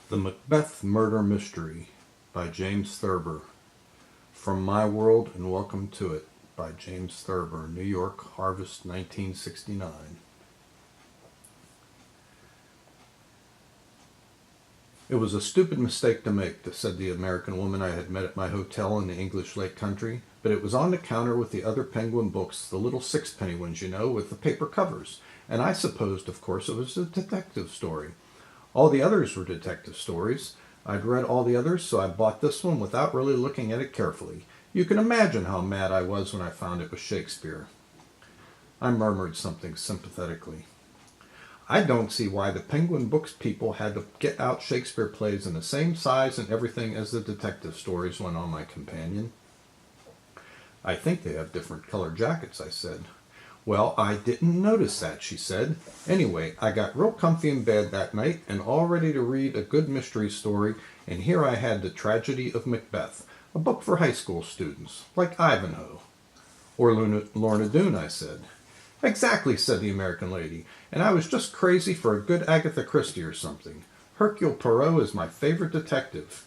The Macbeth Murder Mystery by James Thurber. From My World and Welcome to It by James Thurber, New York, Harvest 1969. It was a stupid mistake to make, said the American woman I had met at my hotel in the English Lake Country, but it was on the counter with the other Penguin books, the little sixpenny ones, you know, with the paper covers, and I supposed, of course, it was a detective story. All the others were detective stories. I'd read all the others, so I bought this one without really looking at it carefully. You can imagine how mad I was when I found it was Shakespeare. I murmured something sympathetically. I don't see why the Penguin Books people had to get out Shakespeare plays in the same size and everything as the detective stories, went on my companion. I think they have different colored jackets, I said. Well, I didn't notice that, she said. Anyway, I got real comfy in bed that night and all ready to read a good mystery story, and here I had The Tragedy of Macbeth, a book for high school students, like Ivanhoe. Or Lorna Doone, I said. Exactly, said the American lady, and I was just crazy for a good Agatha Christie or something. Hercule Poirot is my favorite detective.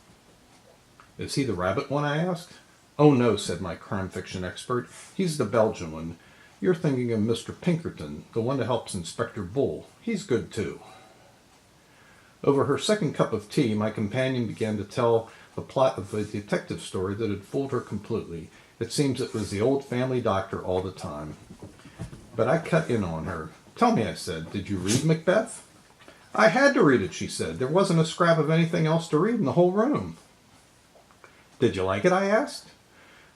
Is he the rabbit one, I asked. Oh no, said my crime fiction expert. He's the Belgian one. You're thinking of Mr. Pinkerton, the one that helps Inspector Bull. He's good, too. Over her second cup of tea, my companion began to tell the plot of a detective story that had fooled her completely. It seems it was the old family doctor all the time. But I cut in on her. Tell me, I said, did you read Macbeth? I had to read it, she said. There wasn't a scrap of anything else to read in the whole room. Did you like it, I asked.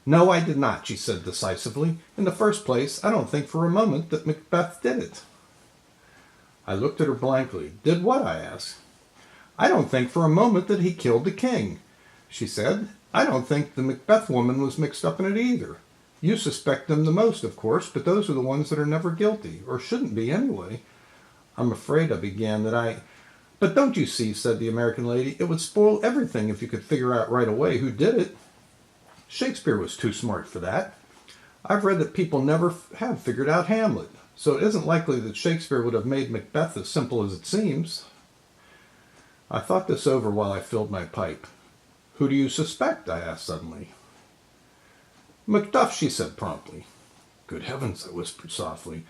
No, I did not, she said decisively. In the first place, I don't think for a moment that Macbeth did it. I looked at her blankly. Did what, I asked. I don't think for a moment that he killed the king, she said. I don't think the Macbeth woman was mixed up in it either. You suspect them the most, of course, but those are the ones that are never guilty, or shouldn't be anyway. I'm afraid, I began, But don't you see, said the American lady, it would spoil everything if you could figure out right away who did it. Shakespeare was too smart for that. I've read that people never have figured out Hamlet, so it isn't likely that Shakespeare would have made Macbeth as simple as it seems. I thought this over while I filled my pipe. Who do you suspect? I asked suddenly. Macduff, she said promptly. Good heavens, I whispered softly.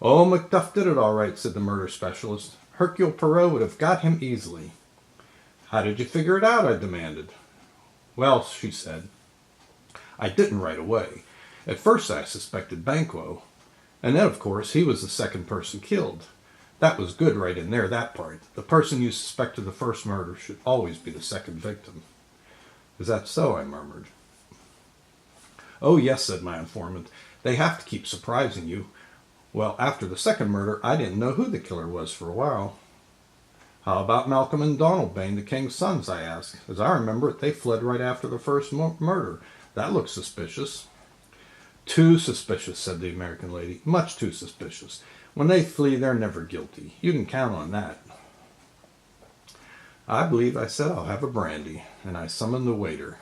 Oh, Macduff did it all right, said the murder specialist. Hercule Poirot would have got him easily. How did you figure it out? I demanded. Well, she said, I didn't right away. At first I suspected Banquo. And then, of course, he was the second person killed. That was good right in there, that part. The person you suspect of the first murder should always be the second victim. Is that so? I murmured. Oh, yes, said my informant. They have to keep surprising you. Well, after the second murder, I didn't know who the killer was for a while. How about Malcolm and Donalbain, the king's sons, I asked. As I remember it, they fled right after the first murder. That looks suspicious. Too suspicious, said the American lady. Much too suspicious. When they flee, they're never guilty. You can count on that. I believe I said I'll have a brandy, and I summoned the waiter.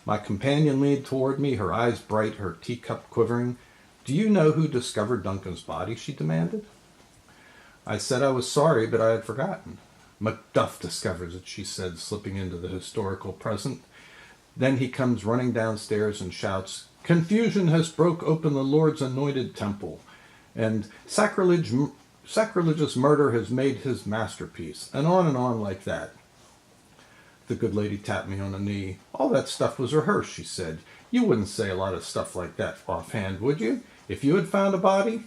My companion leaned toward me, her eyes bright, her teacup quivering. Do you know who discovered Duncan's body? She demanded. I said I was sorry, but I had forgotten. Macduff discovers it, she said, slipping into the historical present. Then he comes running downstairs and shouts, Confusion has broke open the Lord's anointed temple, and sacrilegious murder has made his masterpiece, and on like that. The good lady tapped me on the knee. All that stuff was rehearsed, she said. You wouldn't say a lot of stuff like that offhand, would you? If you had found a body?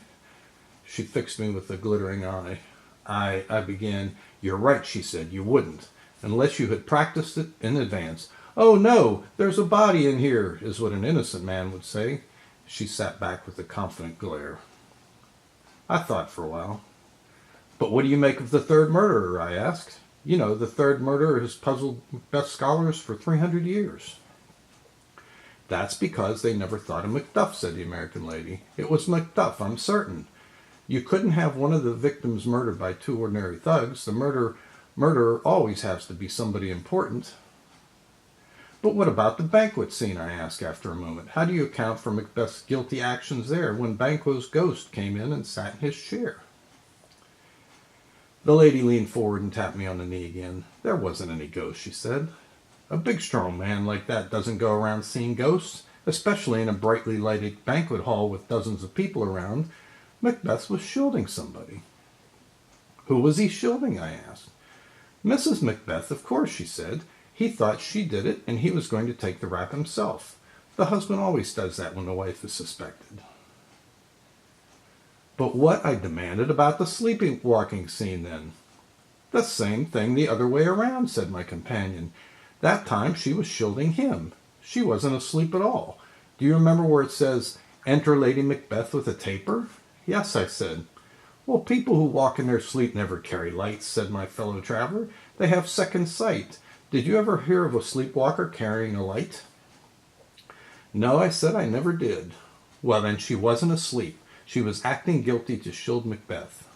She fixed me with a glittering eye. I began. You're right, she said. You wouldn't, unless you had practiced it in advance. Oh, no, there's a body in here, is what an innocent man would say. She sat back with a confident glare. I thought for a while. But what do you make of the third murderer, I asked. You know, the third murderer has puzzled Macbeth scholars for 300 years. That's because they never thought of Macduff, said the American lady. It was Macduff, I'm certain. You couldn't have one of the victims murdered by two ordinary thugs. The murderer always has to be somebody important. But what about the banquet scene, I asked after a moment. How do you account for Macbeth's guilty actions there when Banquo's ghost came in and sat in his chair? The lady leaned forward and tapped me on the knee again. There wasn't any ghost, she said. A big, strong man like that doesn't go around seeing ghosts, especially in a brightly lighted banquet hall with dozens of people around. Macbeth was shielding somebody. Who was he shielding? I asked. Mrs. Macbeth, of course, she said. He thought she did it, and he was going to take the rap himself. The husband always does that when the wife is suspected. But what, I demanded, about the sleepwalking scene then? The same thing the other way around, said my companion. That time she was shielding him. She wasn't asleep at all. Do you remember where it says, "Enter Lady Macbeth with a taper"? Yes, I said. Well, people who walk in their sleep never carry lights, said my fellow traveler. They have second sight. Did you ever hear of a sleepwalker carrying a light? No, I said, I never did. Well, then she wasn't asleep. She was acting guilty to shield Macbeth.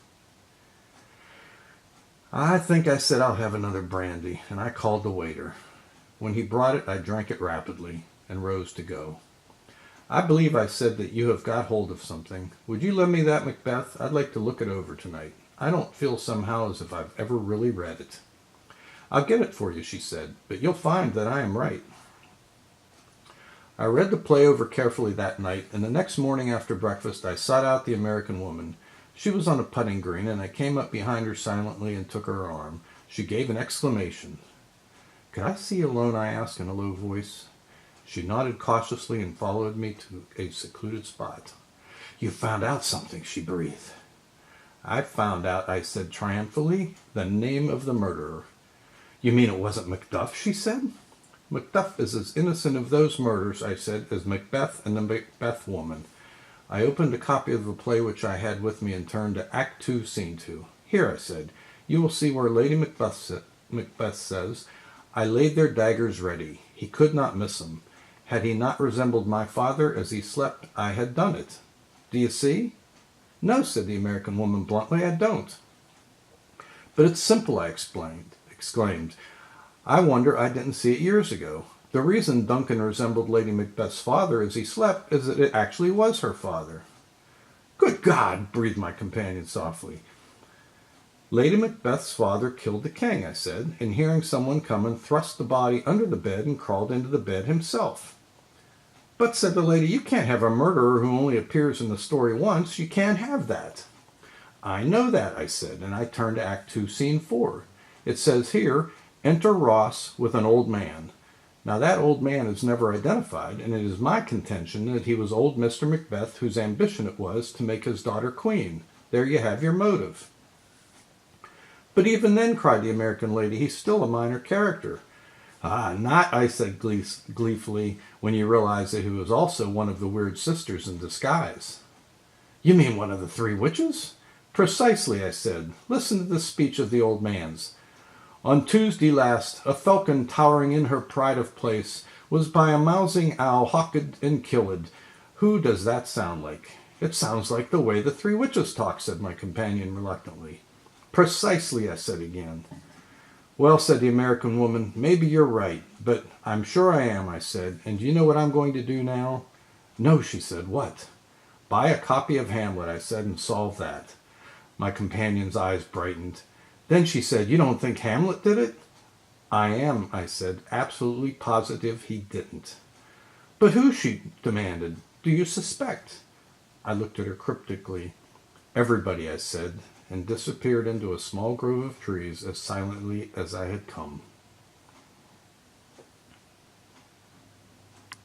I think I said I'll have another brandy, and I called the waiter. When he brought it, I drank it rapidly and rose to go. I believe I said that you have got hold of something. Would you lend me that, Macbeth? I'd like to look it over tonight. I don't feel somehow as if I've ever really read it. I'll get it for you, she said, but you'll find that I am right. I read the play over carefully that night, and the next morning after breakfast I sought out the American woman. She was on a putting green, and I came up behind her silently and took her arm. She gave an exclamation. Could I see you alone? I asked in a low voice. She nodded cautiously and followed me to a secluded spot. You found out something, she breathed. I found out, I said triumphantly, the name of the murderer. You mean it wasn't Macduff, she said. Macduff is as innocent of those murders, I said, as Macbeth and the Macbeth woman. I opened a copy of the play which I had with me and turned to Act 2, Scene 2. Here, I said, you will see where Lady Macbeth says, I laid their daggers ready. He could not miss 'em. Had he not resembled my father as he slept, I had done it. Do you see? No, said the American woman bluntly, I don't. But it's simple, I exclaimed. I wonder I didn't see it years ago. The reason Duncan resembled Lady Macbeth's father as he slept is that it actually was her father. Good God, breathed my companion softly. Lady Macbeth's father killed the king, I said, and hearing someone come and thrust the body under the bed and crawled into the bed himself. But, said the lady, you can't have a murderer who only appears in the story once. You can't have that. I know that, I said, and I turned to Act 2, Scene 4. It says here, enter Ross with an old man. Now that old man is never identified, and it is my contention that he was old Mr. Macbeth, whose ambition it was to make his daughter queen. There you have your motive. But even then, cried the American lady, he's still a minor character. Ah, not, I said gleefully, when you realize that he was also one of the weird sisters in disguise. You mean one of the three witches? Precisely, I said. Listen to the speech of the old man's. On Tuesday last, a falcon towering in her pride of place was by a mousing owl hawked and killed. Who does that sound like? It sounds like the way the three witches talk, said my companion reluctantly. Precisely, I said again. Well, said the American woman, maybe you're right, but I'm sure I am, I said, and do you know what I'm going to do now? No, she said, what? Buy a copy of Hamlet, I said, and solve that. My companion's eyes brightened. Then she said, you don't think Hamlet did it? I am, I said, absolutely positive he didn't. But who, she demanded, do you suspect? I looked at her cryptically. Everybody, I said, and disappeared into a small grove of trees as silently as I had come.